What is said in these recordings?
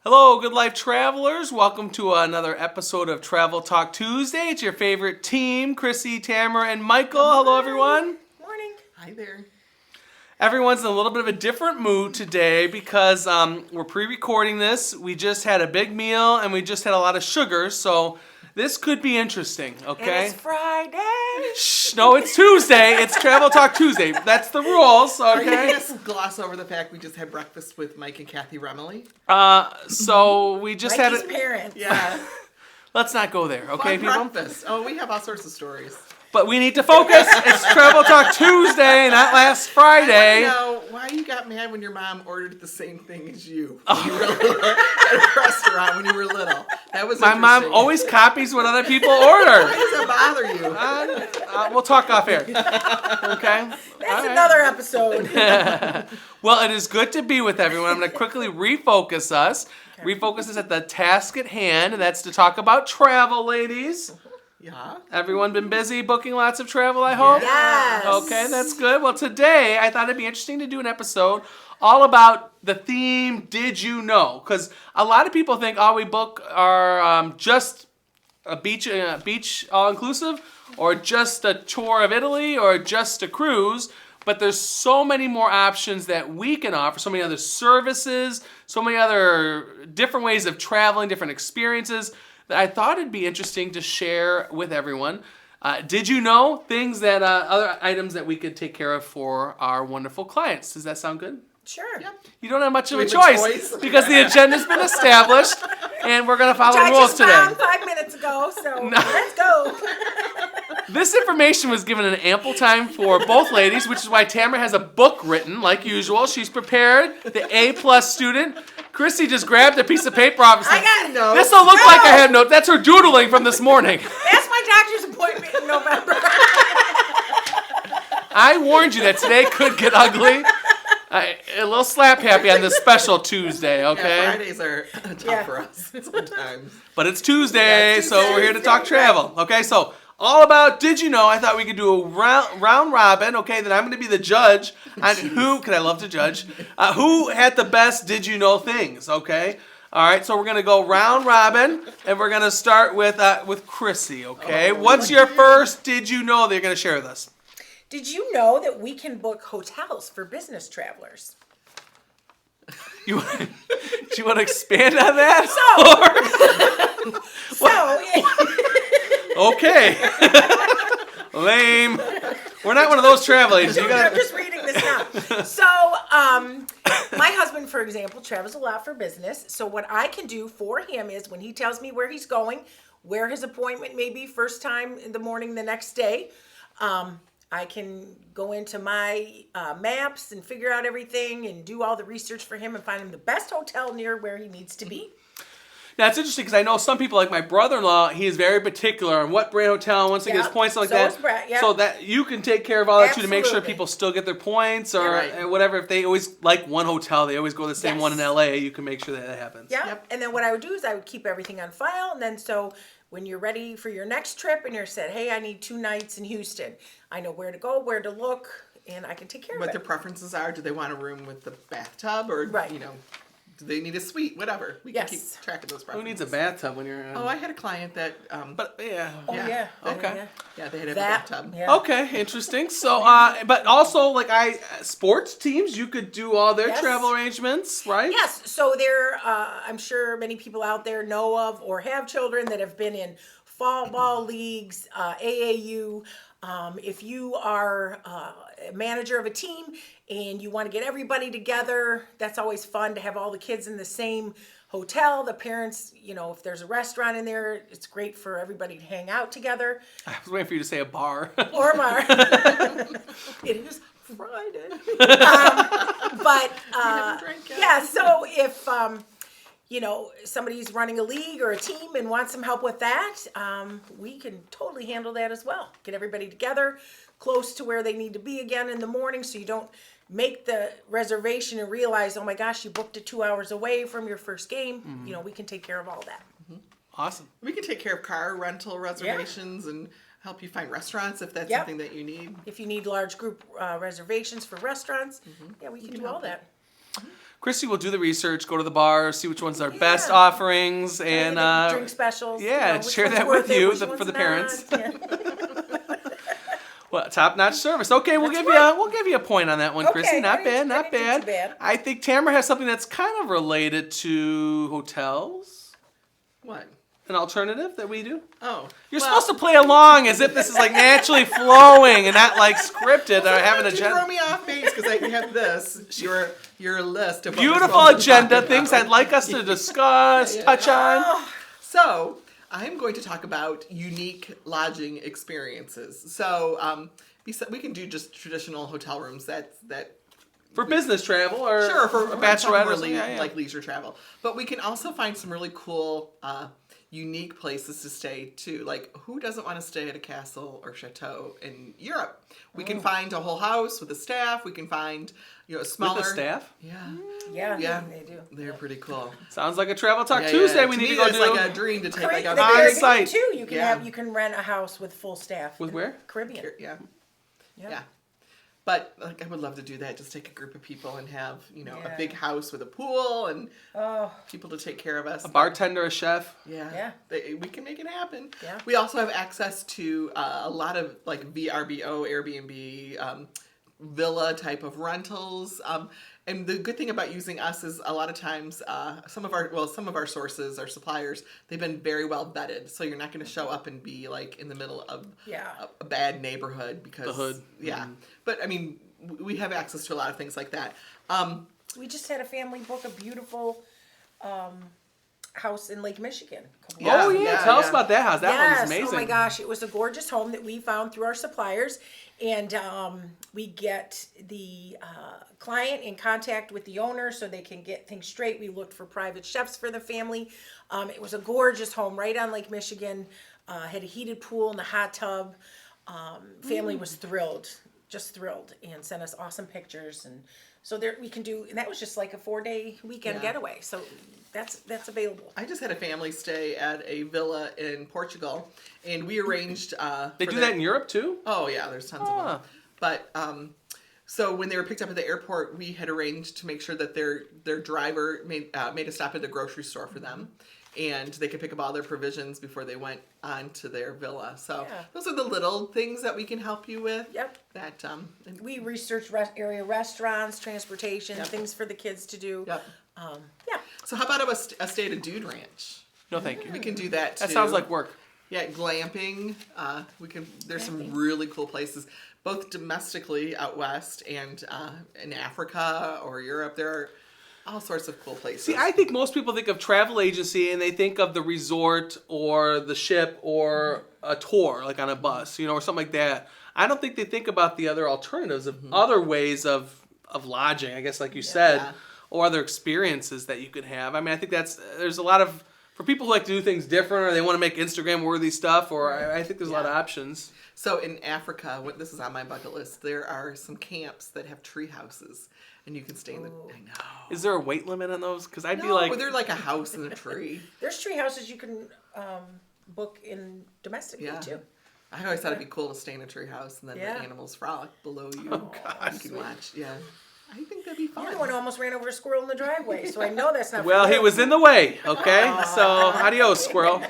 Hello, Good Life travelers. Welcome to another episode of Travel Talk Tuesday. It's your favorite team, Chrissy, Tamara, and Michael. Hello, everyone. Morning. Hi there. Everyone's in a little bit of a different mood today because we're pre-recording this. We just had a big meal and we just had a lot of sugar, so this could be interesting, okay? And it's Friday. Shh, no, it's Tuesday. It's Travel Talk Tuesday. That's the rules, Are you okay? going to gloss over the fact we just had breakfast with Mike and Kathy Remley? So we just Mikey's had parents. Yeah. Let's not go there, okay, Fun people? breakfast. Oh, we have all sorts of stories. But we need to focus. It's Travel Talk Tuesday, not last Friday. I want to know why you got mad when your mom ordered the same thing as you when you were at a restaurant when you were little. That was My mom interesting. always copies what other people Why order. does that bother you? We'll talk off air. Okay? That's another episode. Well, it is good to be with everyone. I'm going to quickly refocus us. Refocus us at the task at hand, and that's to talk about travel, ladies. Yeah. Everyone been busy booking lots of travel, I hope? Yes. Okay, that's good. Well, today I thought it'd be interesting to do an episode all about the theme, Did You Know? Because a lot of people think all we book are just a beach all-inclusive, or just a tour of Italy, or just a cruise. But there's so many more options that we can offer, so many other services, so many other different ways of traveling, different experiences, that I thought it'd be interesting to share with everyone. Did you know things that other items that we could take care of for our wonderful clients? Does that sound good? Sure. Yep. You don't have much of a We have a choice choice. because the agenda's been established, and we're going to follow Which the I rules just today. found 5 minutes ago, so let's go. This information was given in ample time for both ladies, which is why Tamara has a book written, like usual. She's prepared, the A-plus student. Chrissy just grabbed a piece of paper off and I said, got No. this will look like I have notes. That's her doodling from this morning. That's my doctor's appointment in November. I warned you that today could get ugly. A little slap happy on this special Tuesday, Yeah, okay? Fridays are tough Yeah. for us sometimes. But it's Tuesday, Yeah, it's so Tuesday. we're here to talk travel. Okay, so all about Did You Know? I thought we could do a round robin. Okay, then I'm going to be the judge on who, because I love to judge, who had the best Did You Know things, okay? All right, so we're going to go round robin, and we're going to start with Chrissy, okay? What's your first Did You Know that you're going to share with us? Did you know that we can book hotels for business travelers? Do you want to expand on that? Okay. Lame. We're not one of those travel agents. You I'm gotta... just reading this now. So, my husband, for example, travels a lot for business. So what I can do for him is when he tells me where he's going, where his appointment may be first time in the morning the next day, I can go into my maps and figure out everything and do all the research for him and find him the best hotel near where he needs to be. Now, it's interesting because I know some people, like my brother-in-law, he is very particular on what brand hotel, once he gets Yep. points like So that. is Brett, yep. So that you can take care of all that too to make sure Absolutely. people still get their points or Yeah, right. whatever. If they always like one hotel, they always go to the same Yes. one in LA, you can make sure that happens. Yeah. Yep. And then what I would do is I would keep everything on file. And then so when you're ready for your next trip and you're said, hey, I need 2 nights in Houston, I know where to go, where to look, and I can take care What of their it. preferences are. Do they want a room with the bathtub or, Right. do they need a suite? Whatever. We can keep Yes. track of those Who preferences. needs a bathtub when you're... Oh, I had a client that, But, yeah. Oh, yeah. Okay. yeah, they had a That, bathtub. yeah. Okay, interesting. So, but also, like sports teams, you could do all their Yes. travel arrangements, right? Yes, so there, I'm sure many people out there know of or have children that have been in fall ball leagues, AAU. If you are a manager of a team and you want to get everybody together, that's always fun to have all the kids in the same hotel. The parents, if there's a restaurant in there, it's great for everybody to hang out together. I was waiting for you to say a bar. Or bar. It is Friday. But haven't drank yet. yeah, so if somebody's running a league or a team and wants some help with that, we can totally handle that as well. Get everybody together close to where they need to be again in the morning, so you don't make the reservation and realize, oh my gosh, you booked it 2 hours away from your first game. We can take care of all that. Awesome. We can take care of car rental reservations and help you find restaurants if that's Yep. something that you need. If you need large group reservations for restaurants, yeah, we can do all that. Christy will do the research, go to the bar, see which ones are best offerings, and drink specials. yeah, which share one's that worth with it, you which for one's the not. parents. Yeah. Well, top-notch service. Okay, we'll give you a point on that one, Chrissy. Okay, Not I bad, didn't not do bad. too bad. I think Tamara has something that's kind of related to hotels. What? An alternative that we do. Oh. You're supposed to play along as if this is like naturally flowing and not like scripted or having a You throw me off base because I have this. Your list of what we're beautiful supposed to agenda, talk things about. I'd like us to discuss, touch on. So, I'm going to talk about unique lodging experiences. So, we can do just traditional hotel rooms. That For business travel or sure for a bachelorette or really something. like leisure travel. But we can also find some really cool, unique places to stay too. Like, who doesn't want to stay at a castle or chateau in Europe? We can find a whole house with a staff. We can find a smaller With the staff? Yeah, they do. They're pretty cool. Sounds like a Travel Talk Yeah, Tuesday yeah. we To need me, to go that's do. like a dream to take like The a On Caribbean site. too. You can Yeah. you can rent a house with full staff. With where? Caribbean. yeah. Yep. Yeah. But like, I would love to do that. Just take a group of people and have a Yeah. big house with a pool and Oh, people to take care of us. A bartender, a chef. Yeah. We can make it happen. Yeah. We also have access to a lot of like VRBO, Airbnb, villa type of rentals. And the good thing about using us is a lot of times some of our sources, our suppliers, they've been very well vetted. So you're not going to show up and be like in the middle of a bad neighborhood because The hood. Yeah. But I mean, we have access to a lot of things like that. we just had a family book a beautiful house in Lake Michigan. Yeah. Oh yeah, tell us about that house. That one's amazing. Oh my gosh, it was a gorgeous home that we found through our suppliers, and we get the client in contact with the owner so they can get things straight. We looked for private chefs for the family. It was a gorgeous home right on Lake Michigan. Had a heated pool and a hot tub. Family was thrilled, just thrilled, and sent us awesome pictures. And so there we can do, and that was just like a 4-day weekend getaway. So that's available. I just had a family stay at a villa in Portugal, and we arranged. They do that in Europe too? Oh yeah, there's tons of them. But so when they were picked up at the airport, we had arranged to make sure that their driver made a stop at the grocery store for them, and they could pick up all their provisions before they went on to their villa. So those are the little things that we can help you with. Yep. That and We researched area restaurants, transportation, things for the kids to do. Yep. Yeah. So how about a stay at a dude ranch? No, thank you. We can do that too. That sounds like work. Yeah, glamping. There's some really cool places, both domestically out west and in Africa or Europe. There are all sorts of cool places. See, I think most people think of travel agency and they think of the resort or the ship or a tour, like on a bus, or something like that. I don't think they think about the other alternatives of other ways of lodging, I guess, like you said, or other experiences that you could have. I mean, I think there's a lot of, for people who like to do things different or they want to make Instagram-worthy stuff, or I think there's a lot of options. So in Africa, this is on my bucket list, there are some camps that have tree houses, and you can stay in the. I know. Is there a weight limit on those? Because I'd be No, like, but they're like a house in a tree. There's tree houses you can book in domestically too. I always thought it'd be cool to stay in a tree house and then Yeah. the animals frolic below you. Oh, God. You can watch. Yeah. I think that'd be fun. You're the one who almost ran over a squirrel in the driveway, so I know that's not. well, for he you. was in the way, okay? So, adios, squirrel.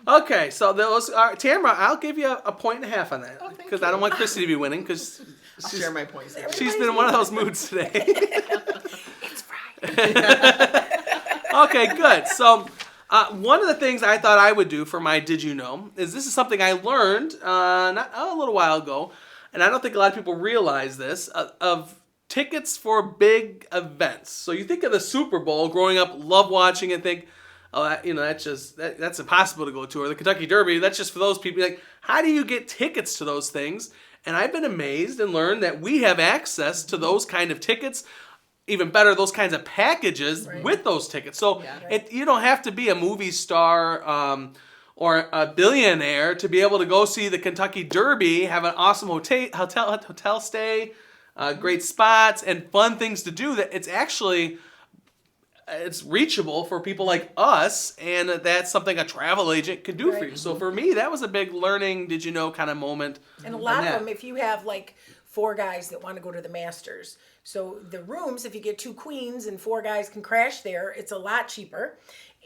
Okay, so those are, Tamara, I'll give you a 1.5 on that. thank Because I don't want Christy to be winning, because I'll share my points. she's been in one of those moods today. It's Friday. Okay, good. So, one of the things I thought I would do for my Did You Know is this is something I learned not a little while ago, and I don't think a lot of people realize this, of tickets for big events. So you think of the Super Bowl, growing up, love watching and think, oh, that's impossible to go to, or the Kentucky Derby, that's just for those people. Like, how do you get tickets to those things? And I've been amazed and learned that we have access to those kind of tickets. Even better, those kinds of packages with those tickets. So you don't have to be a movie star or a billionaire to be able to go see the Kentucky Derby, have an awesome hotel stay, great spots, and fun things to do. That it's reachable for people like us, and that's something a travel agent could do for you. So for me, that was a big learning, did you know, kind of moment. And a lot on of that. them, if you have like 4 guys that want to go to the Masters. So the rooms, if you get 2 queens and 4 guys can crash there, it's a lot cheaper.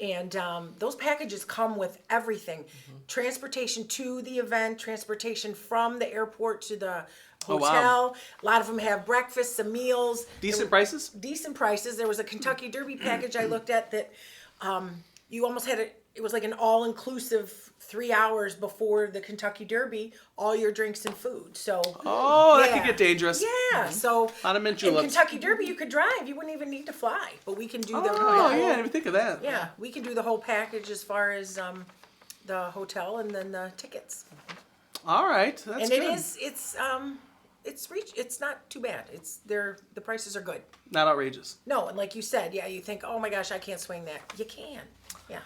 And those packages come with everything. Transportation to the event, transportation from the airport to the Oh, hotel. wow. A lot of them have breakfast, some meals. Decent prices? Decent prices. There was a Kentucky Derby package I looked at that you almost had it was like an all-inclusive 3 hours before the Kentucky Derby, all your drinks and food. So That yeah. could get dangerous. Yeah, so A lot of mint in juleps. Kentucky Derby you could drive. You wouldn't even need to fly. But we can do the Oh, whole, yeah, I didn't even think of that. yeah, we can do the whole package as far as the hotel and then the tickets. All right, that's And good. it's not too bad. The prices are good. Not outrageous. No, and like you said, yeah, you think, oh my gosh, I can't swing that. You can. Yeah.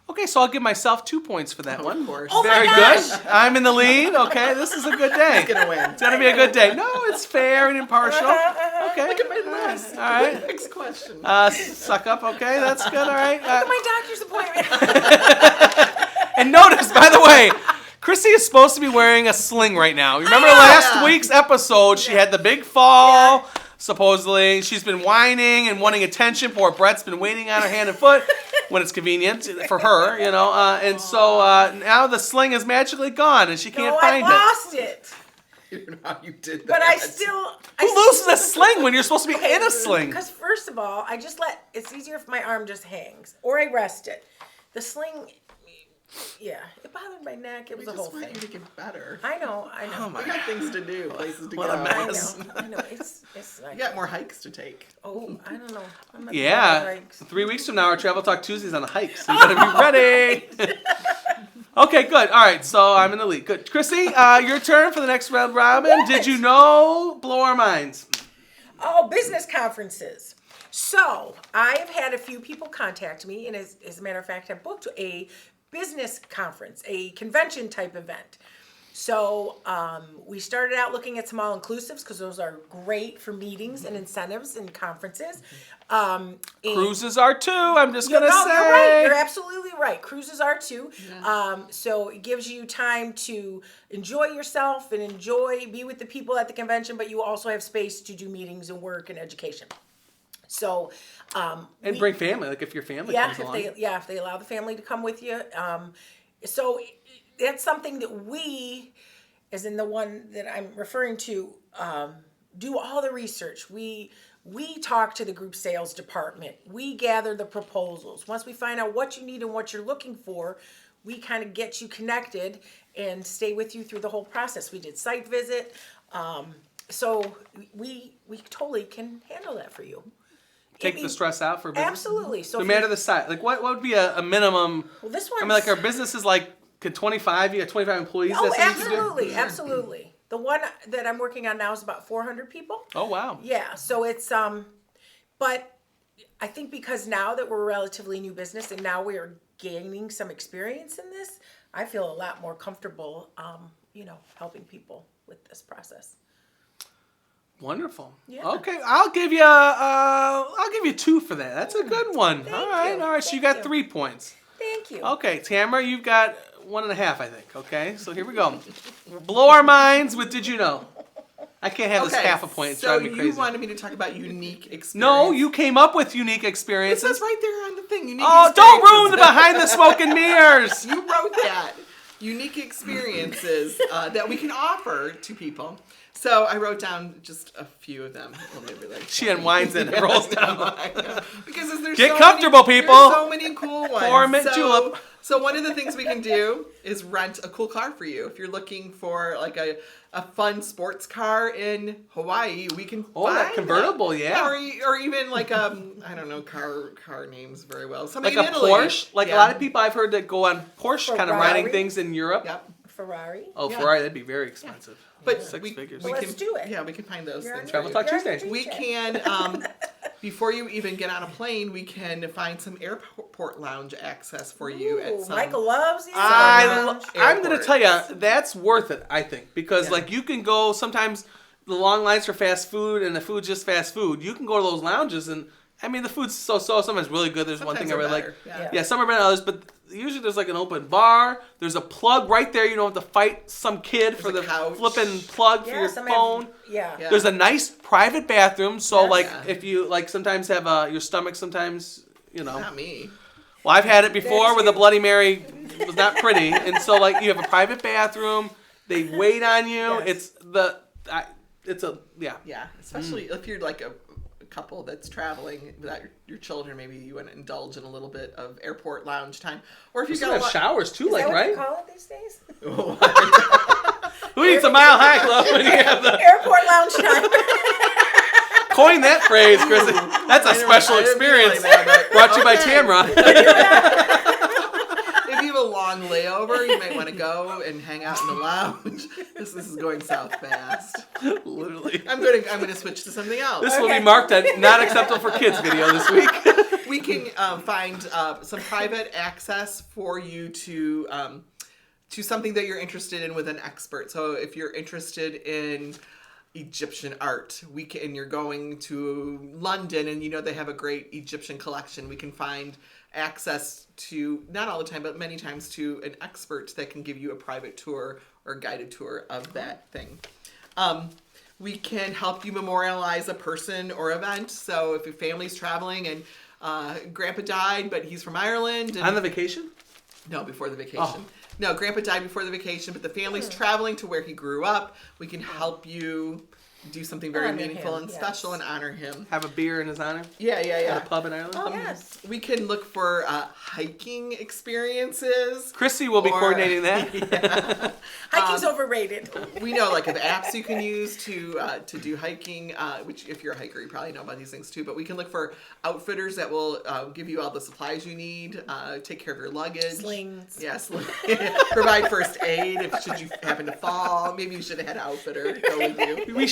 Okay, so I'll give myself 2 points for that one. Of course. Oh my Very gosh! good. I'm in the lead. Okay, this is a good day. Gonna win. It's gonna be a good day. No, it's fair and impartial. Okay. Look at my list. All right. Next question. Suck up. Okay, that's good. All right. Look at my doctor's appointment. And notice, by the way, Chrissy is supposed to be wearing a sling right now. You remember last week's episode? She had the big fall. Yeah. Supposedly, she's been whining and wanting attention. Poor Brett's been waiting on her hand and foot when it's convenient for her, you know. And so now the sling is magically gone, and she can't No, find I lost it. I don't know how you did that. But I still. Who loses a sling when you're supposed to be in a sling? Because first of all, it's easier if my arm just hangs or I rest it. The sling, yeah, it bothered my neck. It was We a whole just want thing. you to get better. I know. Oh my We got things to do, places to What go. a I mess. know. I know. It's like, You got more hikes to take. oh, I don't know. I'm not Yeah. like- 3 weeks from now, our Travel Talk Tuesday's on a hike, so you gotta be ready. Okay, good. All right, so I'm in the lead. Good. Chrissy, your turn for the next round robin. Yes. Did you know? Blow our minds. Oh, business conferences. So I've had a few people contact me, and as a matter of fact, I booked a business conference, a convention type event. So we started out looking at some all-inclusives because those are great for meetings and incentives and conferences. And- Cruises are too. I'm just gonna no, say. you're right. You're absolutely right. Cruises are too. So it gives you time to enjoy yourself and be with the people at the convention, but you also have space to do meetings and work and education. So, And bring family, like if your family yeah, comes along. if they allow the family to come with you. So that's something that we, as in the one that I'm referring to, do all the research. We talk to the group sales department. We gather the proposals. Once we find out what you need and what you're looking for, we kind of get you connected and stay with you through the whole process. We did site visit. So we totally can handle that for you. Take the stress out for business. Absolutely. So No if matter you- the size. Like what would be a minimum? well, this one. I mean, like our business is like, could 25, you got 25 employees? Oh, that's what you could do? absolutely. The one that I'm working on now is about 400 people. Oh, wow. Yeah, so it's but I think because now that we're a relatively new business and now we are gaining some experience in this, I feel a lot more comfortable, helping people with this process. Wonderful. Yeah. Okay, I'll give you 2 for that. That's a good one. Thank All right, you. all right. So you Thank got you. 3 points. Thank you. Okay, Tamara, you've got 1.5, I think. Okay, so here we go. Blow our minds with Did You Know? I can't have this half a point. It's So driving me you crazy. wanted me to talk about unique experience. No, you came up with unique It experiences. says right there on the thing. Unique Oh, don't experiences. ruin the behind the smoke and mirrors. You wrote that. Unique experiences that we can offer to people. So I wrote down just a few of them. Well, maybe like She unwinds it and rolls down. Because there's Get so comfortable, many, people. There's so many cool ones. Pour mint julep. So one of the things we can do is rent a cool car for you. If you're looking for like a fun sports car in Hawaii, we can find that convertible, yeah. Or even like I don't know car names very well. Something Like a in Italy. Porsche. Like Yeah. a lot of people I've heard that go on Porsche kind of riding Ferrari. things in Europe. Yep. Ferrari. Oh, Yeah. Ferrari, that'd be very expensive. But 6 figures. we Well, can let's do it. Yeah, we can find those You're on things. Travel your- Talk you're on Tuesday. your We cheat can, before you even get on a plane, we can find some airport lounge access for you Ooh, at some. Michael loves these. I'm lounge. going to tell airports. you, that's worth it, I think. Because, Yeah. like, you can go, sometimes the long lines for fast food and the food's just fast food. You can go to those lounges and, I mean, the food's so-so, sometimes really good. There's one Sometimes thing I they're really better, like. yeah. Yeah, some are better than others, but usually there's like an open bar. There's a plug right there. You don't have to fight some kid for a the couch. flipping plug for Yeah, your some phone. Yeah. There's a nice private bathroom. So Yes. like Yeah. if you like sometimes have your stomach sometimes, you know. Not me. Well, I've had it before That's where you. the Bloody Mary was not pretty, and so like you have a private bathroom. They wait on you. Yes. Yeah, especially if you're like a couple that's traveling without your children, maybe you want to indulge in a little bit of airport lounge time. Or if You you've still got have showers too, Is like that what you right? call it these days? Who needs a Mile High Club when you have the Airport lounge time. coin that phrase, Chris? That's a special I didn't experience. realize that, but Brought to you by okay. Tamra. If you have a long layover, you might want to go and hang out in the lounge. This is going south fast. Literally. I'm gonna switch to something else. This will be marked a not acceptable for kids video this week. We can find some private access for you to something that you're interested in with an expert. So if you're interested in Egyptian art, and you're going to London and you know they have a great Egyptian collection, we can find access to, not all the time, but many times, to an expert that can give you a private tour or guided tour of that thing. We can help you memorialize a person or event. So if your family's traveling and Grandpa died, but he's from Ireland. And On the vacation? No, before the vacation. Oh. No, Grandpa died before the vacation, but the family's traveling to where he grew up. We can help you do something very Honor meaningful him, and yes. special and honor him. Have a beer in his honor? Yeah. At a pub in Ireland? Oh, yes. We can look for hiking experiences. Chrissy will be Or- coordinating that. Hiking's overrated. We know like of apps you can use to do hiking, which if you're a hiker, you probably know about these things too. But we can look for outfitters that will give you all the supplies you need, take care of your luggage. Slings. Yes. Provide first aid if should you happen to fall. Maybe you should have had an outfitter go with you. We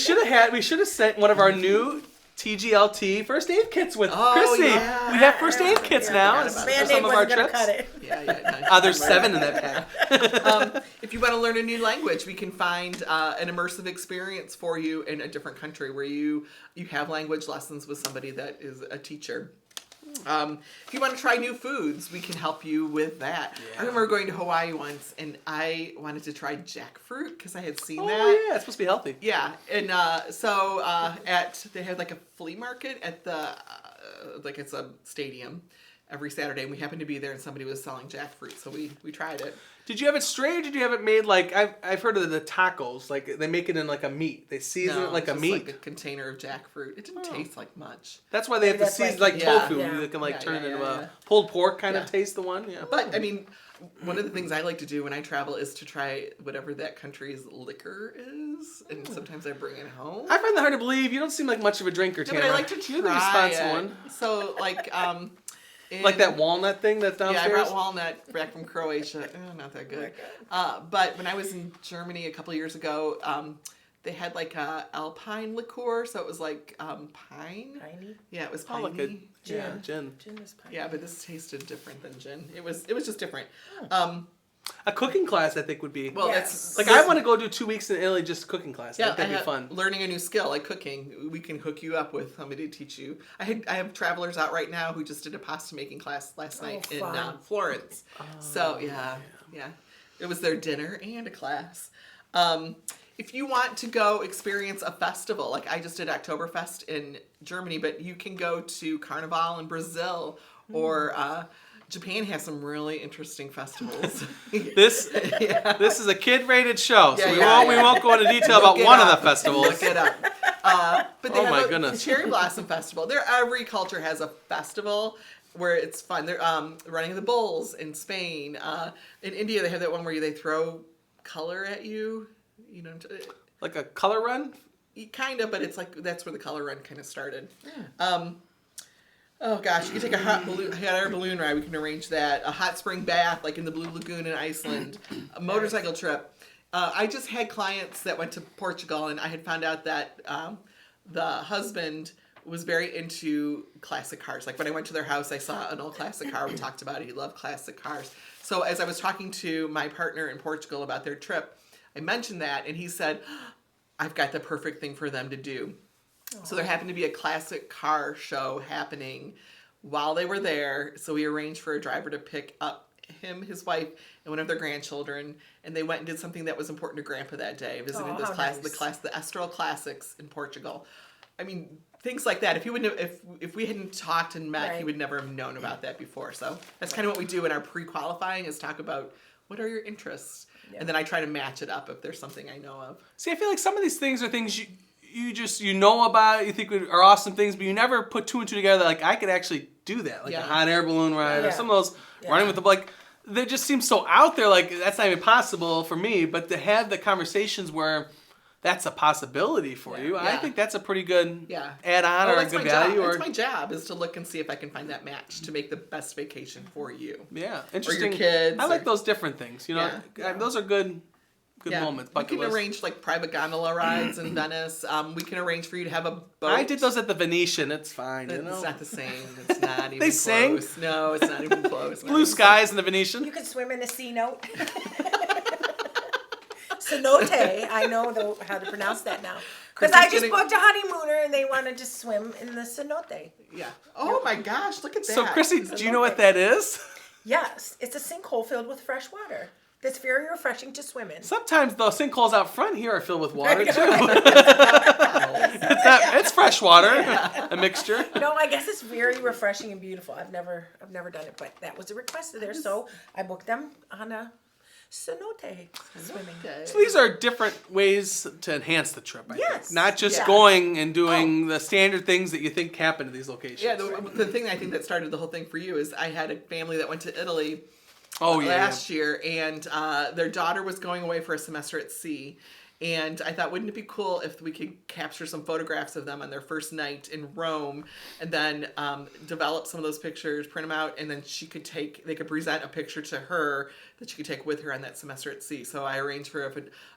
should have sent one of our new TGLT first aid kits with Oh, Chrissy. yeah. We have first aid kits Yeah, now I for forgot about Band-Aid some of our wasn't gonna trips. cut it. Yeah. There's 7 in that pack. If you want to learn a new language, we can find an immersive experience for you in a different country where you have language lessons with somebody that is a teacher. If you want to try new foods, we can help you with that. Yeah. I remember going to Hawaii once, and I wanted to try jackfruit because I had seen Oh, that. yeah, it's supposed to be healthy. Yeah, and they had like a flea market at the like it's a stadium every Saturday, and we happened to be there, and somebody was selling jackfruit, so we tried it. Did you have it straight or did you have it made like, I've heard of the tacos, like they make it in like a meat. They season it like it's a just meat. like a container of jackfruit. It didn't taste like much. That's why they have to That's season like- like Yeah. tofu. Yeah. You can like Yeah, turn it yeah, into yeah. a pulled pork kind Yeah. of taste the one. Yeah. But I mean, one of the things I like to do when I travel is to try whatever that country's liquor is, and sometimes I bring it home. I find that hard to believe. You don't seem like much of a drinker, Yeah, Tamara. but I like to try You're the responsible it. one. So like Like that walnut thing that's Yeah, I downstairs? brought walnut back from Croatia. Not that good. But when I was in Germany a couple years ago, they had like a alpine liqueur, so it was like pine. Piney. Yeah, it was Oh, piney. like a yeah. gin. Gin is piney. Yeah, but this tasted different than gin. It was just different. A cooking class, I think, would be. Well, Yes. that's Like, I want to go do 2 weeks in Italy just cooking class. I yeah, think that'd be have- fun. learning a new skill like cooking. We can hook you up with somebody to teach you. I have travelers out right now who just did a pasta making class last night in fun. Florence. So yeah, it was their dinner and a class. If you want to go experience a festival, like I just did Oktoberfest in Germany, but you can go to Carnival in Brazil or Japan has some really interesting festivals. This is a kid-rated show, so Yeah, we yeah. won't go into detail Look about it one of up. the festivals. Look it up. But they Oh have my a goodness. Cherry Blossom Festival. Every culture has a festival where it's fun. They're running the bulls in Spain. In India, they have that one where they throw color at you. You know, Like a color run? kind of, but it's like that's where the color run kind of started. Oh gosh, you can take a hot air balloon ride. We can arrange that. A hot spring bath, like in the Blue Lagoon in Iceland. A motorcycle trip. I just had clients that went to Portugal, and I had found out that the husband was very into classic cars. Like when I went to their house, I saw an old classic car. We talked about it. He loved classic cars. So as I was talking to my partner in Portugal about their trip, I mentioned that, and he said, I've got the perfect thing for them to do. So there happened to be a classic car show happening while they were there. So we arranged for a driver to pick up him, his wife, and one of their grandchildren, and they went and did something that was important to Grandpa that day, visiting this how class, nice. the Estoril Classics in Portugal. I mean, things like that. If he wouldn't have, if we hadn't talked and met, he Right. would never have known about that before. So that's kind of what we do in our pre-qualifying, is talk about what are your interests, and then I try to match it up if there's something I know of. See, I feel like some of these things are things you know about, you think are awesome things, but you never put two and two together. Like, I could actually do that, like a hot air balloon ride, or Yeah. some of those running with the, like, they just seem so out there. Like, that's not even possible for me. But to have the conversations where that's a possibility for you, I think that's a pretty good add-on or a good value. That's my job, is to look and see if I can find that match to make the best vacation for you. Yeah, interesting. Or your kids. I like those different things. You know, those are good moments. We Bucket can list. arrange like private gondola rides in Venice. We can arrange for you to have a boat. I did those at the Venetian. It's fine. You know? It's not the same. It's not even They sing? close. No, it's not even close. Blue skies in the Venetian. You can swim in a C note. Cenote. I know how to pronounce that now. Because I just booked a honeymooner and they wanted to swim in the cenote. Yeah. Oh my gosh, look at that. So, Chrissy, do you know what that is? Yes, it's a sinkhole filled with fresh water. That's very refreshing to swim in. Sometimes the sinkholes out front here are filled with water too. It's fresh water, a mixture. No, I guess it's very refreshing and beautiful. I've never done it, but that was a request there, so I booked them on a cenote swimming. So these are different ways to enhance the trip, I Yes. think. Not just Yeah. going and doing the standard things that you think happen at these locations. Yeah, the thing I think that started the whole thing for you is I had a family that went to Italy last year, and their daughter was going away for a semester at sea. And I thought, wouldn't it be cool if we could capture some photographs of them on their first night in Rome, and then develop some of those pictures, print them out, and then they could present a picture to her that she could take with her on that semester at sea. So I arranged for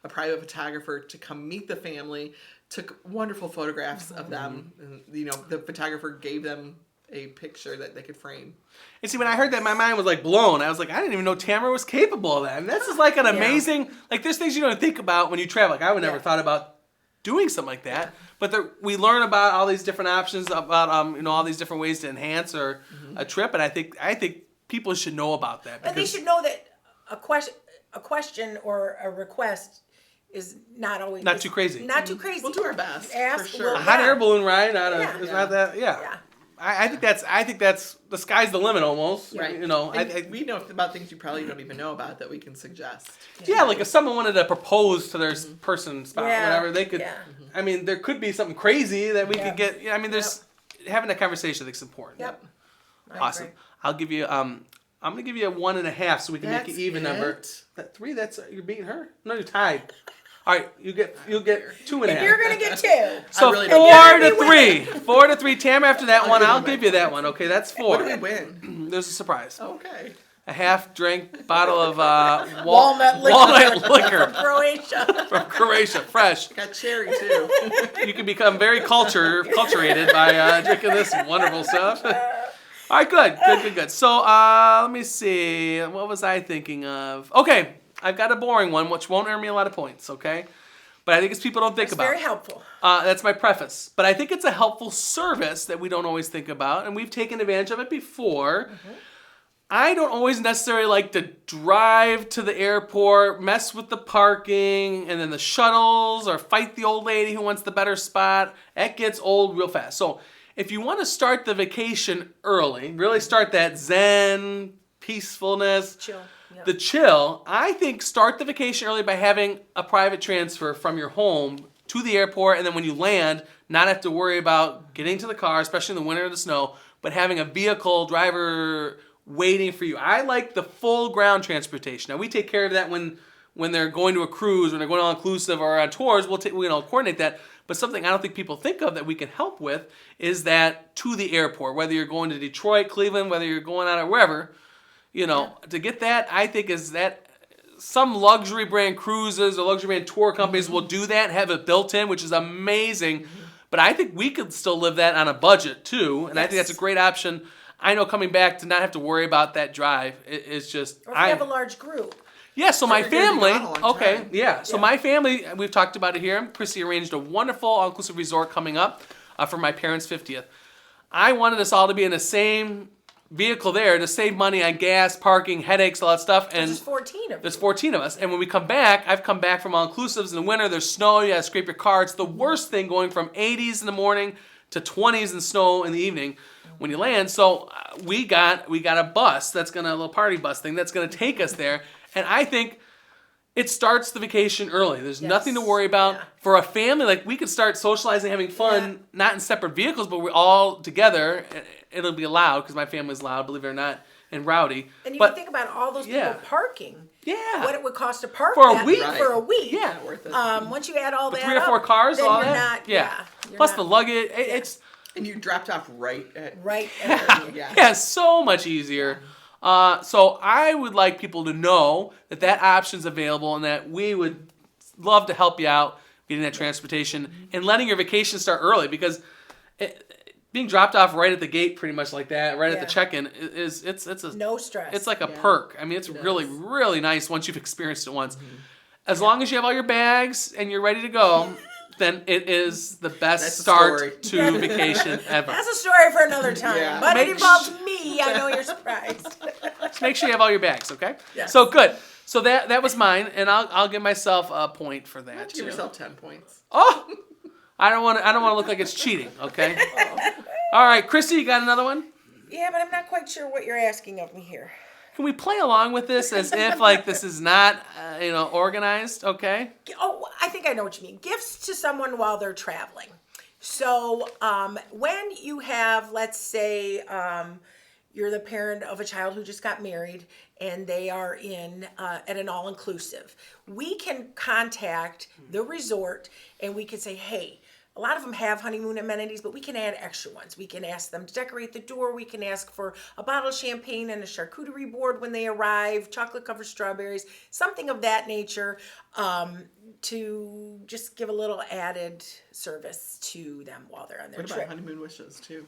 a private photographer to come meet the family, took wonderful photographs of them, and the photographer gave them a picture that they could frame. And see, when I heard that, my mind was like blown. I was like, I didn't even know Tamara was capable of that. And this is like an amazing, like there's things you don't think about when you travel. Like I would never thought about doing something like that. But we learn about all these different options, about all these different ways to enhance a trip. And I think people should know about that. And they should know that a question or a request is not always not too crazy. Not too crazy. We'll do our best. Ask, for sure. A hot air balloon ride, Yeah. not that. Yeah. I think that's the sky's the limit almost. Right. You know, we know about things you probably don't even know about that we can suggest. Yeah, like if someone wanted to propose to their person, spouse, whatever, they could. Yeah. I mean, there could be something crazy that we could get. I mean, there's having a conversation I think is important. Yep. Awesome. I'll give you. I'm gonna give you a 1.5 so we can make an even number. That 3. That's you're beating her. No, you're tied. All right, you'll get 2.5. You're gonna get 2. So really 4 to 3. 4 to 3. Tamara, after that one, I'll give you that one. Okay, that's 4. What do we win? There's a surprise. Okay. A half-drink bottle of Walnut liquor from Croatia. from Croatia, fresh. Got cherry too. You can become very culturated by drinking this wonderful stuff. All right, good. So let me see. What was I thinking of? Okay, I've got a boring one, which won't earn me a lot of points, okay? But I think it's people don't think about. Very helpful. That's my preface. But I think it's a helpful service that we don't always think about, and we've taken advantage of it before. I don't always necessarily like to drive to the airport, mess with the parking, and then the shuttles, or fight the old lady who wants the better spot. That gets old real fast. So if you want to start the vacation early, really start that zen, peacefulness, Chill. Yep. the chill, I think start the vacation early by having a private transfer from your home to the airport, and then when you land, not have to worry about getting to the car, especially in the winter or the snow, but having a vehicle driver waiting for you. I like the full ground transportation. Now we take care of that when they're going to a cruise, when they're going all-inclusive or on tours, we'll coordinate that. But something I don't think people think of that we can help with is that to the airport, whether you're going to Detroit, Cleveland, whether you're going out or wherever, to get that, I think is that some luxury brand cruises or luxury brand tour companies will do that and have it built in, which is amazing. But I think we could still live that on a budget too, and I think that's a great option. I know coming back to not have to worry about that drive is just. Or if you have a large group. Yeah, so my you're gonna be family, gone a long time. So my family, we've talked about it here. Chrissy arranged a wonderful all-inclusive resort coming up for my parents' 50th. I wanted us all to be in the same vehicle there to save money on gas, parking, headaches, all that stuff. And There's 14 of there's you. 14 of us. And when we come back, I've come back from all-inclusives in the winter. There's snow. You got to scrape your car. It's the worst thing going from 80s in the morning to 20s and snow in the evening when you land. So we got a bus that's a little party bus thing that's going to take us there. And I think it starts the vacation early. There's nothing to worry about. Yeah. For a family, like we could start socializing, having fun, not in separate vehicles, but we're all together. It'll be loud because my family's loud, believe it or not, and rowdy. And you but can think about all those people parking. Yeah. What it would cost to park For a that week. for a week. Yeah. Not worth it. Once you add all that 3 or 4 up, cars, then all you're that. not. You're Plus not the luggage. It's And you dropped off right at right. yeah. so much easier. So I would like people to know that option's available and that we would love to help you out getting that transportation and letting your vacation start early, because being dropped off right at the gate, pretty much like that, right at the check-in, it's a No stress. it's like a perk. I mean, it's really, really nice once you've experienced it once. As long as you have all your bags and you're ready to go, then it is the best That's a start story. to vacation ever. That's a story for another time. Yeah. But it Make involves me. I know you're surprised. Just make sure you have all your bags, okay? Yes. So good. So that was mine, and I'll give myself a point for that. Give yourself 10 points. Oh, I don't want to look like it's cheating, okay? All right, Christy, you got another one? Yeah, but I'm not quite sure what you're asking of me here. Can we play along with this as if like this is not organized, okay? Oh, I think I know what you mean. Gifts to someone while they're traveling. So when you have, let's say, you're the parent of a child who just got married and they are in at an all-inclusive, we can contact the resort and we can say, hey, a lot of them have honeymoon amenities, but we can add extra ones. We can ask them to decorate the door. We can ask for a bottle of champagne and a charcuterie board when they arrive, chocolate-covered strawberries, something of that nature, to just give a little added service to them while they're on their What trip. about honeymoon wishes, too?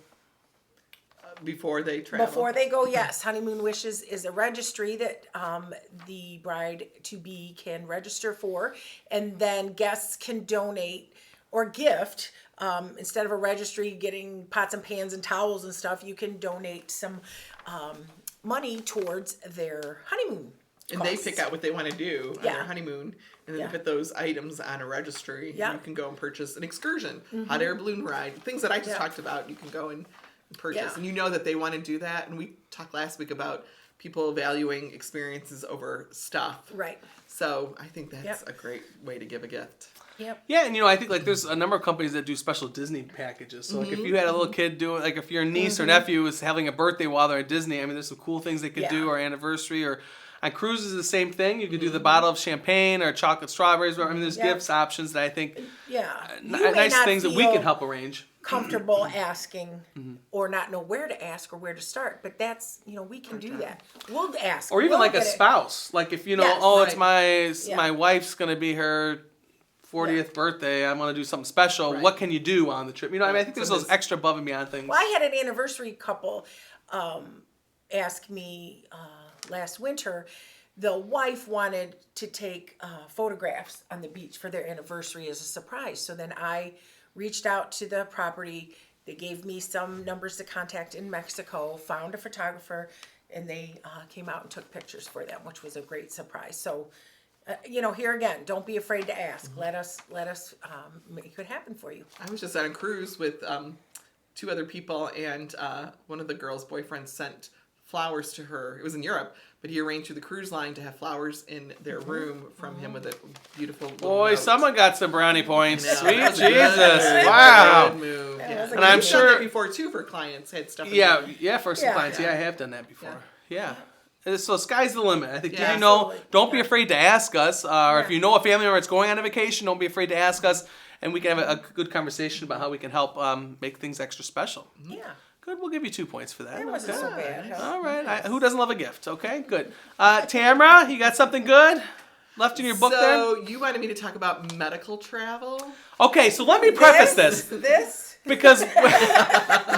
Before they travel? Before they go, yes. Honeymoon Wishes is a registry that the bride-to-be can register for, and then guests can donate or gift. Instead of a registry getting pots and pans and towels and stuff, you can donate some money towards their honeymoon And costs. they pick out what they want to do on their honeymoon, and then Yeah. put those items on a registry. Yeah. And you can go and purchase an excursion, hot air balloon ride, things that I just talked about. You can go and purchase, Yeah. and you know that they want to do that. And we talked last week about people valuing experiences over stuff. Right. So I think that's Yep. a great way to give a gift. Yep. Yeah, and I think like there's a number of companies that do special Disney packages. So like if you had a little kid do it, like if your niece or nephew was having a birthday while they're at Disney, I mean there's some cool things they could do, or anniversary, or on cruises the same thing. You could do the bottle of champagne or chocolate strawberries. I mean there's gifts options that I think Yeah. You may nice not things that we feel can help arrange. comfortable asking or not know where to ask or where to start, but that's, we can do that. We'll ask. Or even We'll like a get it. spouse. Like if Yes. it's Right. my wife's gonna be her 40th birthday, I'm gonna do something special. Right. What can you do on the trip? I mean I think there's So those extra above and beyond things. Well, I had an anniversary couple ask me last winter. The wife wanted to take photographs on the beach for their anniversary as a surprise. So then I reached out to the property. They gave me some numbers to contact in Mexico, found a photographer, and they came out and took pictures for them, which was a great surprise. So, here again, don't be afraid to ask. Let us make it happen for you. I was just on a cruise with 2 other people, and one of the girls' boyfriends sent flowers to her. It was in Europe, but he arranged through the cruise line to have flowers in their room from him with a beautiful little Boy, note. someone got some brownie points. Yeah, Sweet that was a Jesus! good Wow. move. That Yeah. was a And good I'm you've move. done sure- that before too for clients had stuff. In Yeah, the room. yeah, for some Yeah. clients. Yeah, Yeah. I have done that before. Yeah. So sky's the limit. I think Yeah. Absolutely. don't be afraid to ask us. Or if Yeah. you know a family member that's going on a vacation, don't be afraid to ask us, and we can have a good conversation about how we can help make things extra special. Yeah. Good, we'll give you 2 points for that. That wasn't so Okay. bad. Huh? All right. Who doesn't love a gift? Okay, good. Tamara, you got something good left in your book there? So you wanted me to talk about medical travel? Okay, so let me preface this. This? Because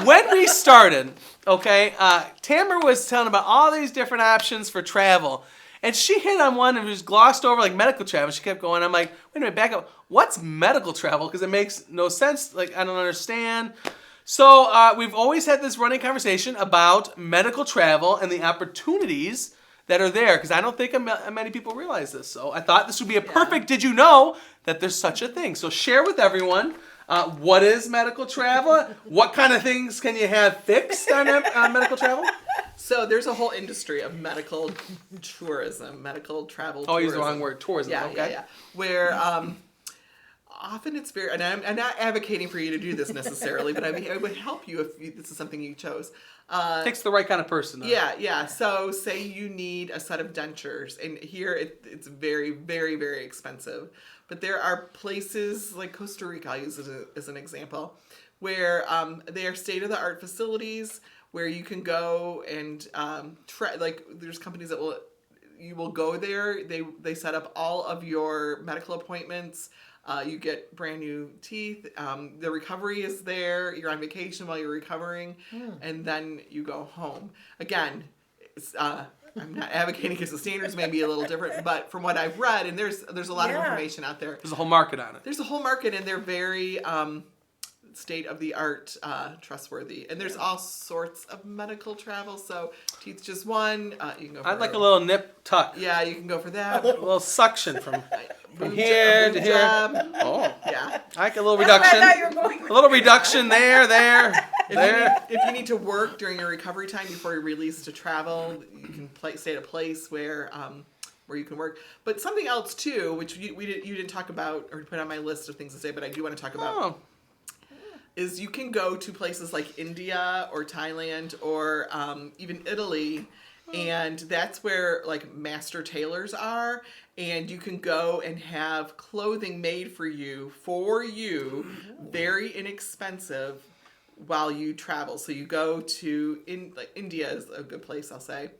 when we started, okay, Tamara was telling about all these different options for travel. And she hit on one and just glossed over like medical travel. She kept going. I'm like, wait a minute, back up. What's medical travel? Because it makes no sense. Like, I don't understand. So we've always had this running conversation about medical travel and the opportunities that are there, because I don't think many people realize this. So I thought this would be a perfect did you know that there's such a thing. So share with everyone, what is medical travel? What kind of things can you have fixed on medical travel? So there's a whole industry of medical tourism, medical travel tourism. Oh, I used the wrong word, tourism. Yeah, okay. yeah. Where often it's very, and I'm not advocating for you to do this necessarily, but it would help you if this is something you chose. Takes the right kind of person, though. Yeah. So say you need a set of dentures, and here it's very, very, very expensive. But there are places like Costa Rica, I'll use it as an example, where they are state-of-the-art facilities where you can go and there's companies that you will go there. They set up all of your medical appointments. You get brand new teeth. The recovery is there. You're on vacation while you're recovering, and then you go home. Again, I'm not advocating because the standards may be a little different, but from what I've read, and there's a lot of information out there. There's a whole market on it. There's a whole market, and they're very state-of-the-art, trustworthy. And there's all sorts of medical travel. So teeth's just one. You can go for I'd like a little nip tuck. Yeah, you can go for that. A little suction from here to here. Job. Oh, Yeah. I like a little That's reduction. where I thought you were going with A little reduction there. If you need to work during your recovery time before you're released to travel, you can stay at a place where you can work. But something else too, which you didn't talk about or put on my list of things to say, but I do want to talk about, is you can go to places like India or Thailand or even Italy, and that's where like master tailors are, and you can go and have clothing made for you very inexpensive while you travel. So you go to India is a good place, I'll say.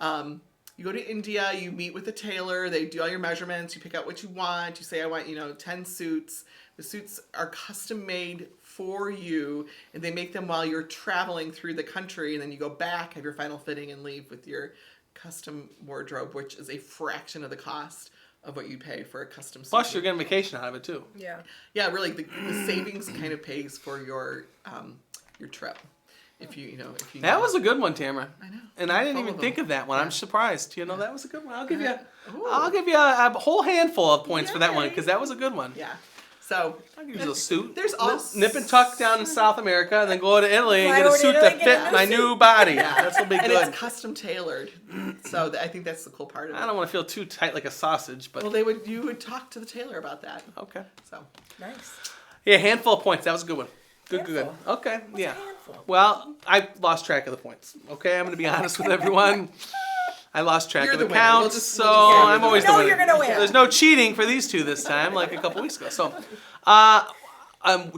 You go to India, you meet with a tailor, they do all your measurements, you pick out what you want, you say I want 10 suits. The suits are custom made for you, and they make them while you're traveling through the country, and then you go back, have your final fitting, and leave with your custom wardrobe, which is a fraction of the cost of what you pay for a custom suit. Plus, you're getting vacation out of it too. Yeah, really, the savings kind of pays for your trip. If you That was a good one, Tamara. I know. And I didn't Full even of think them. of that one. I'm surprised. That was a good one. I'll give you Ooh. a whole handful of points for that one, because that was a good one. Yeah. So I'll give you a suit. There's all nip and tuck down in South America, and then go to Italy and Fly get a over to suit Italy that and get a fit new my suit. new body. Yeah. That's what be and good. it's custom tailored. So I think that's the cool part of it. I don't want to feel too tight like a sausage, but Well, you would talk to the tailor about that. okay. So Nice. Yeah, handful of points. That was a good one. Good. Handful. Okay, yeah. handful? Well, I lost track of the points. Okay, I'm going to be honest with everyone. I lost track You're of the the winner. counts, We'll just so say I'm you're always the the winner. winner. You're gonna win. There's no cheating for these two this time, like a couple weeks ago. So,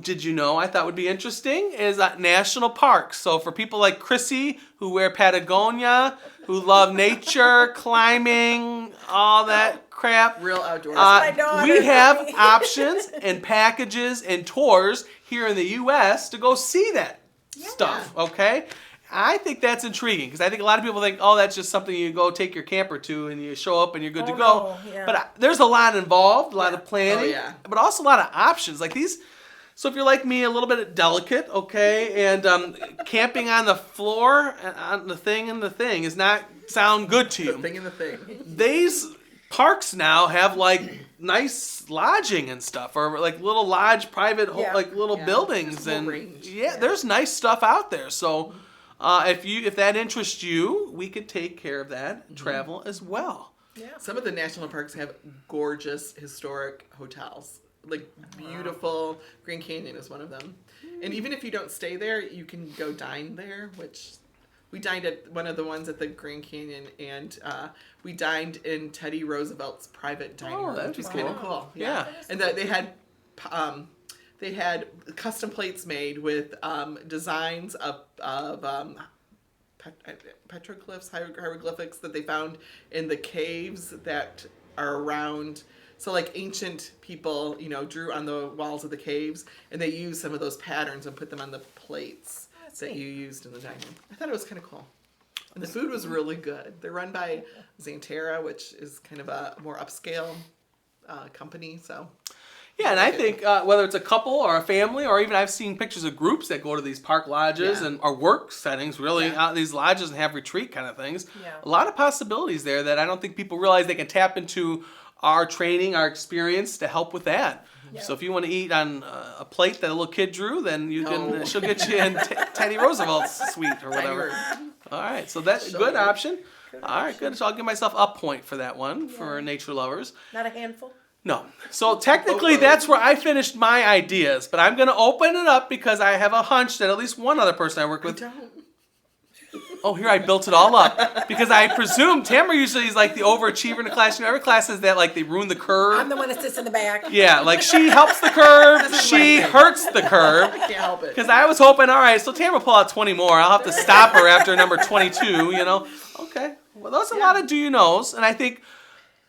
did you know I thought would be interesting is national parks. So for people like Chrissy who wear Patagonia, who love nature, climbing, all that crap. real outdoors. my daughter. We have options and packages and tours here in the U.S. to go see that stuff, okay? I think that's intriguing because I think a lot of people think, oh, that's just something you go take your camper to and you show up and you're good to go. No, yeah. But there's a lot involved, a lot of planning, Oh, yeah. but also a lot of options. Like these. So if you're like me, a little bit delicate, okay, and camping on the floor, on the thing is not sound good to the you. thing in the thing. These parks now have like nice lodging and stuff, or like little lodge, private, like little buildings, There's a whole and range. there's nice stuff out there. So if that interests you, we could take care of that travel as well. Yeah. Some of the national parks have gorgeous historic hotels. Like beautiful. Grand Canyon is one of them. And even if you don't stay there, you can go dine there, which we dined at one of the ones at the Grand Canyon, and we dined in Teddy Roosevelt's private dining room, that'd which be was kind of cool. cool. Yeah. And they had custom plates made with designs of petroglyphs, hieroglyphics that they found in the caves that are around. So like ancient people, drew on the walls of the caves, and they used some of those patterns and put them on the plates that you used in the dining room. I thought it was kind of cool. And the food was really good. They're run by Xanterra, which is kind of a more upscale company. So Yeah, and I think whether it's a couple or a family, or even I've seen pictures of groups that go to these park lodges and or work settings, really, out these lodges and have retreat kind of things. Yeah. A lot of possibilities there that I don't think people realize they can tap into our training, our experience to help with that. Yeah. So if you want to eat on a plate that a little kid drew, then you can. She'll get you in Teddy Roosevelt's suite or whatever. All right, so that's a good option. All right, good. So I'll give myself a point for that one for nature lovers. Not a handful. No. So technically, that's where I finished my ideas. But I'm going to open it up because I have a hunch that at least one other person I work with. Oh, here I built it all up because I presume Tamara usually is like the overachiever in the class. You know, every class is that like they ruin the curve. I'm the one that sits in the back. Yeah, like she helps the curve, she hurts the curve. I can't help it. Because I was hoping, all right, so Tamara pull out 20 more. I'll have to stop her after number 22. You know. Okay. Well, those are a lot of do you knows, and I think.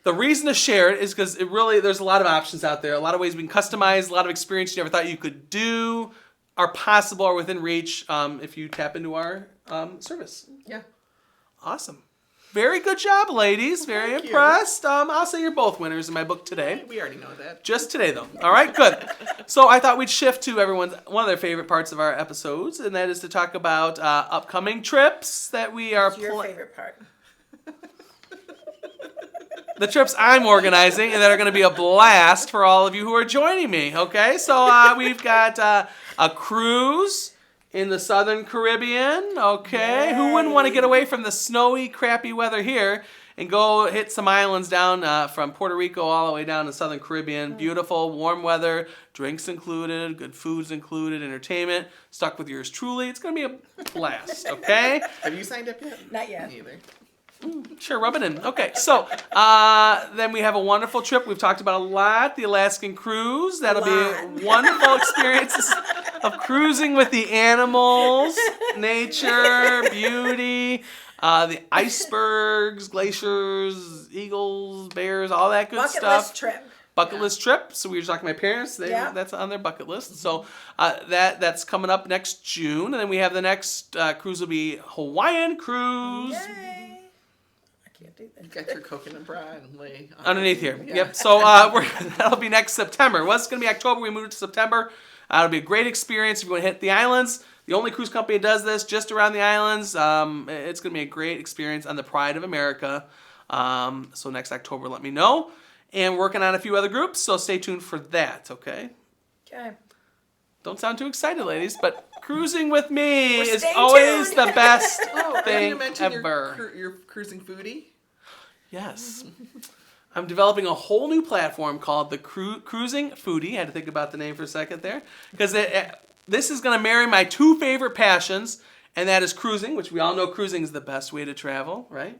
The reason to share it is because there's a lot of options out there, a lot of ways we can customize, a lot of experience you never thought you could do are possible or within reach if you tap into our service. Yeah. Awesome. Very good job, ladies. Very impressed. I'll say you're both winners in my book today. We already know that. Just today, though. All right, good. So I thought we'd shift to one of their favorite parts of our episodes, and that is to talk about upcoming trips that we are It's your favorite part. the trips I'm organizing and that are going to be a blast for all of you who are joining me, okay? So we've got a cruise in the Southern Caribbean, okay? Yay. Who wouldn't want to get away from the snowy, crappy weather here and go hit some islands down from Puerto Rico all the way down to Southern Caribbean? Beautiful, warm weather, drinks included, good foods included, entertainment. Stuck with yours truly. It's going to be a blast, okay? Have you signed up yet? Not yet. Neither. Sure, rub it in. Okay, so then we have a wonderful trip. We've talked about a lot. The Alaskan cruise. That'll be wonderful experiences of cruising with the animals, nature, beauty, the icebergs, glaciers, eagles, bears, all that good Bucket stuff. list trip. Bucket list trip. So we were talking to my parents. That's on their bucket list. So that's coming up next June. And then we have the next cruise will be Hawaiian cruise. Yay. I can't do that. You got your coconut bra and lay Underneath here. Yeah. Yep. So that'll be next September. Well, it's going to be October. We moved it to September. It'll be a great experience if you want to hit the islands. The only cruise company that does this just around the islands. It's going to be a great experience on the Pride of America. So next October, let me know. And we're working on a few other groups, so stay tuned for that, okay? Okay. Don't sound too excited, ladies, but cruising with me Well, is stay always tuned. the best Did thing you mention ever. your cruising foodie? Yes. I'm developing a whole new platform called the Cruising Foodie. I had to think about the name for a second there. Because this is going to marry my two favorite passions, and that is cruising, which we all know cruising is the best way to travel, right?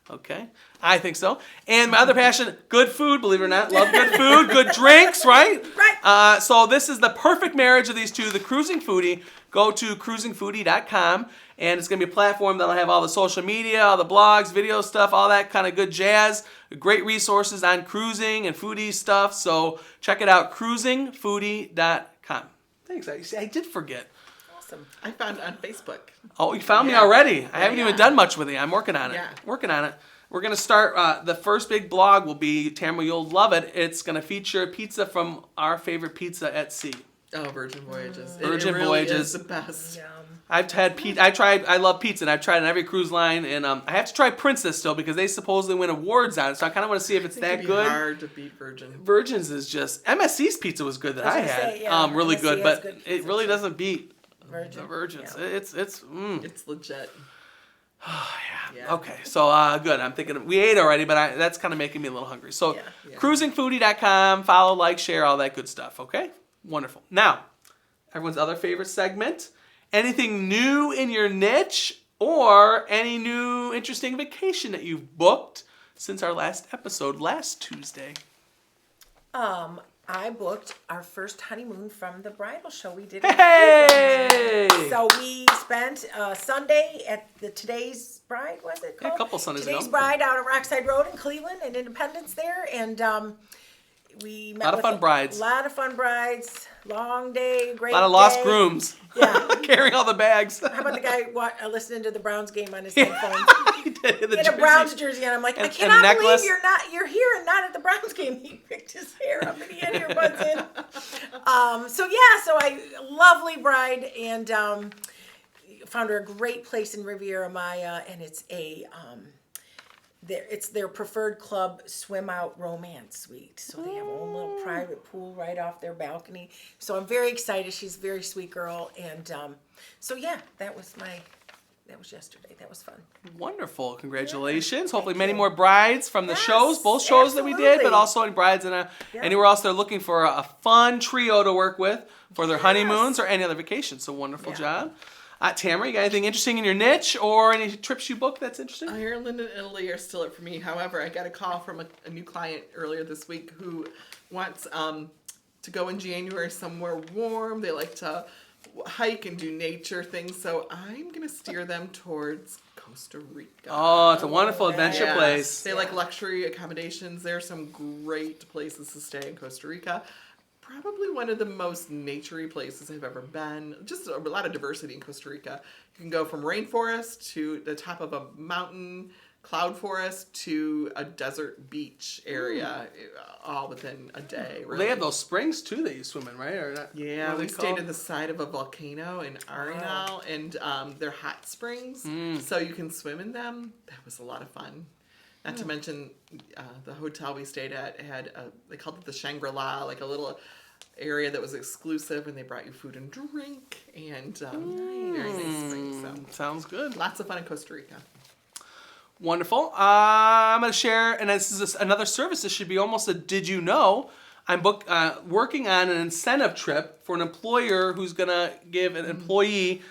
Okay, I think so. And my other passion, good food, believe it or not. Love good food, good drinks, right? Right. So this is the perfect marriage of these two, the Cruising Foodie. Go to cruisingfoodie.com, and it's going to be a platform that'll have all the social media, all the blogs, video stuff, all that kind of good jazz. Great resources on cruising and foodie stuff. So check it out, cruisingfoodie.com. Thanks. I did forget. Awesome. I found it on Facebook. Oh, you found me already. I haven't even done much with it. I'm working on it. Yeah. Working on it. We're going to start, the first big blog will be, Tamara, you'll love it. It's going to feature pizza from our favorite pizza at sea. Oh, Virgin Voyages. Virgin it really Voyages. is the best. Yum. I've had pizza. I love pizza, and I've tried on every cruise line. And I have to try Princess still because they supposedly win awards on it. So I kind of want to see if it's that It'd be good. hard to beat Virgin. Virgin's is just MSC's pizza was good that I was gonna had. say, yeah, Really MSC good, has but good it pizza, really too. doesn't beat Virgin. the Virgins. Yeah. It's legit. Yeah. Okay, so good. I'm thinking we ate already, but that's kind of making me a little hungry. So Yeah. cruisingfoodie.com, follow, like, share, all that good stuff. Okay, wonderful. Now, everyone's other favorite segment: anything new in your niche, or any new interesting vacation that you've booked since our last episode last Tuesday. I booked our first honeymoon from the bridal show we did. Hey! So we spent Sunday at the Today's Bride, was it called? Yeah, a couple Sundays ago. Today's Bride out on Rockside Road in Cleveland and Independence there. And we A met lot of with fun brides. A lot of fun brides. Long day, great A lot of lost day. grooms. Yeah. Carrying all the bags. How about the guy listening to the Browns game on his headphones? He did, the He had jersey. a Browns jersey on. I'm like, I And a cannot necklace. believe you're here and not at the Browns game. He picked his hair up and he had earbuds in. So lovely bride, and found her a great place in Riviera Maya, and it's it's their preferred club swim out romance suite. So they have a own little private pool right off their balcony. So I'm very excited. She's a very sweet girl, and that was yesterday. That was fun. Wonderful. Congratulations. Hopefully Thank many you. more brides from the Yes, shows, both shows that we did, but absolutely. also any brides anywhere else they're looking for a fun trio to work with for their honeymoons or any other vacation. So wonderful job. Tamara, you got anything interesting in your niche or any trips you booked that's interesting? Ireland and Italy are still it for me. However, I got a call from a new client earlier this week who wants to go in January somewhere warm. They like to hike and do nature things, so I'm going to steer them towards Costa Rica. Oh, it's a wonderful adventure Yes. place. They like luxury accommodations. There are some great places to stay in Costa Rica. Probably one of the most naturey places I've ever been. Just a lot of diversity in Costa Rica. You can go from rainforest to the top of a mountain, cloud forest, to a desert beach area, all within a day. Really. They have those springs too that you swim in, right? Or not, Yeah, what are we they stayed called? at the side of a volcano in Arenal, and they're hot springs, so you can swim in them. That was a lot of fun. Not to mention, the hotel we stayed at had they called it the Shangri-La, like a little area that was exclusive, and they brought you food and drink, and very nice springs. So Sounds good. lots of fun in Costa Rica. Wonderful. I'm going to share, and this is another service. This should be almost a did you know. I'm working on an incentive trip for an employer who's going to give an employee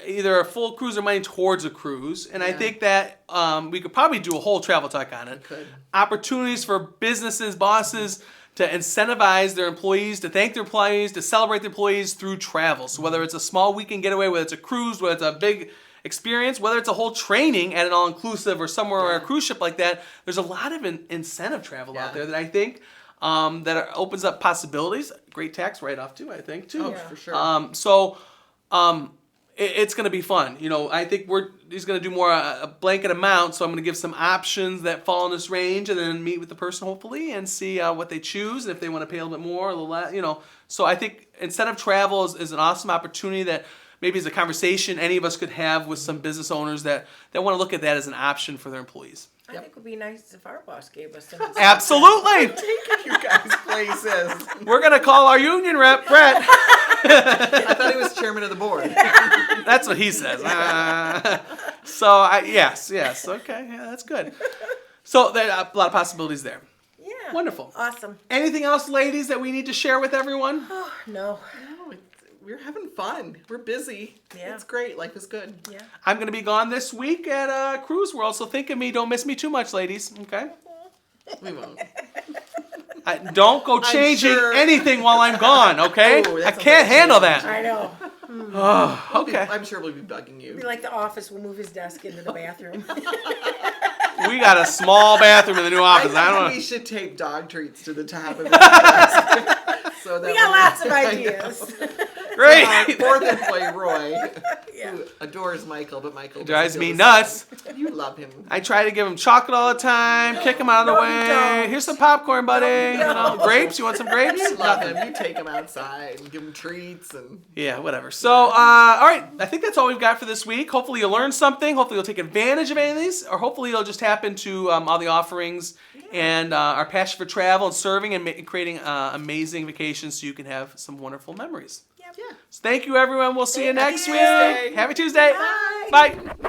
either a full cruise or money towards a cruise. And I think that we could probably do a whole travel talk on it. Could. Opportunities for businesses, bosses to incentivize their employees, to thank their employees, to celebrate their employees through travel. So whether it's a small weekend getaway, whether it's a cruise, whether it's a big experience, whether it's a whole training at an all-inclusive or somewhere or a cruise ship like that, there's a lot of incentive travel out there that I think opens up possibilities. Great tax write-off too, I think, too. Oh, for sure. It's going to be fun. You know, I think he's going to do more a blanket amount, so I'm going to give some options that fall in this range, and then meet with the person hopefully and see what they choose, and if they want to pay a little bit more or a little less. You know, so I think incentive travel is an awesome opportunity that maybe is a conversation any of us could have with some business owners that want to look at that as an option for their employees. I think it would be nice if our boss gave us some. Absolutely. Taking you guys places. We're going to call our union rep, Brett. I thought he was chairman of the board. That's what he says. Yes. Okay, yeah, that's good. So there are a lot of possibilities there. Yeah. Wonderful. Awesome. Anything else, ladies, that we need to share with everyone? Oh, no. No, we're having fun. We're busy. Yeah. It's great. Life is good. Yeah. I'm going to be gone this week at Cruise World, so think of me. Don't miss me too much, ladies. Okay? We won't. Don't go changing sure- anything while I'm gone, okay? Oh, that I sounds can't like handle change. that. I know. Okay. I'm sure we'll be bugging you. Be like the office. We'll move his desk into the bathroom. We got a small bathroom in the new office. I I don't think know. we should tape dog treats to the top of his desk. So that We got when- lots of I ideas. know. Great. Our fourth employee, Roy, Yeah. who adores Michael, but Michael Drives doesn't me feel the nuts. same. You love him. I try to give him chocolate all the time, kick him out of the No, you way. don't. Here's some popcorn, buddy. No, you You know, don't. grapes? You want some grapes? You love him. You take him outside and give him treats and. Yeah, whatever. So, all right. I think that's all we've got for this week. Hopefully you'll learn something. Hopefully you'll take advantage of any of these. Or hopefully you'll just tap into all the offerings and our passion for travel and serving and creating amazing vacations so you can have some wonderful memories. Yeah. Yeah. So thank you, everyone. We'll see you Happy next week. Tuesday. Happy Tuesday. Bye. Bye.